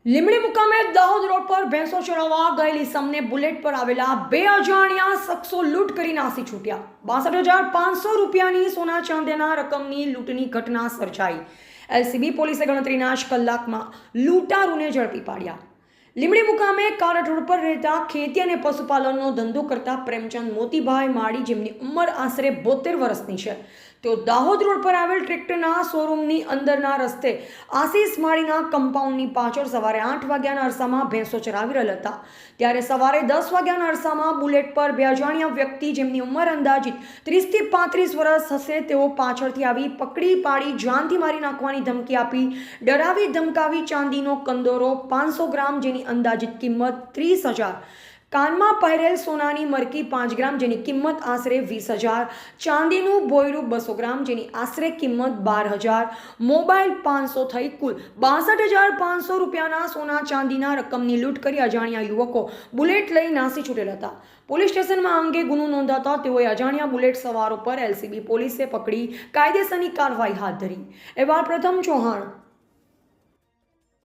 લીમડી મુકામે દાહોદ રોડ પર ભેંસો ચરાવવા ગયેલી ઇસમને બુલેટ પર આવેલા બે અજાણ્યા શખ્સો લૂંટ કરી નાસી છૂટ્યા। 62,500 રૂપિયાની સોના ચાંદીના રકમની લૂંટની ઘટના સર્જાઈ। એલસીબી પોલીસે ગણતરીના જ કલાકમાં લૂંટારૂને ઝડપી પાડ્યા। લીમડી મુકામે કારટ રોડ પર રહેતા ખેતી અને પશુપાલનનો ધંધો કરતા પ્રેમચંદ મોતીભાઈ માળી, જેમની ઉંમર આશરે 72 વર્ષની છે, તેઓ દાહોદ રોડ પર આવેલ ટ્રેક્ટરના શોરૂમની અંદરના રસ્તે આશીષ માળીના કમ્પાઉન્ડની પાછળ સવારે 8 વાગ્યાના અરસામાં ભેંસો ચરાવી રહેલ હતા। ત્યારે સવારે 10 વાગ્યાના અરસામાં બુલેટ પર બે અજાણ્યા વ્યક્તિ, જેમની ઉંમર અંદાજિત 30 થી 35 વર્ષ હશે, તેઓ પાછળથી આવી પકડી પાડી જાનથી મારી નાખવાની ધમકી આપી ડરાવી ધમકાવી ચાંદીનો કંદોરો 500 ગ્રામ, જેની અંદાજિત કિંમત 30,000, કાનમાં પહેરેલ સોનાની મરકી 5 ગ્રામ, જેની કિંમત આશરે 20,000, ચાંદીનું ભોયરું 200 ગ્રામ, જેની આશરે કિંમત 12,000, મોબાઈલ 500 થઈ કુલ 62,500 રૂપિયાના સોના ચાંદીના રકમની લૂંટ કરી અજાણ્યા યુવકો બુલેટ લઈ નાસી છૂટેલ હતા। પોલીસ સ્ટેશનમાં આ અંગે ગુનો નોંધાતા તેઓએ અજાણ્યા બુલેટ સવારો પર એલસીબી પોલીસે પકડી કાયદેસરની કાર્યવાહી હાથ ધરી। અહેવાલ પ્રથમ ચૌહાણ।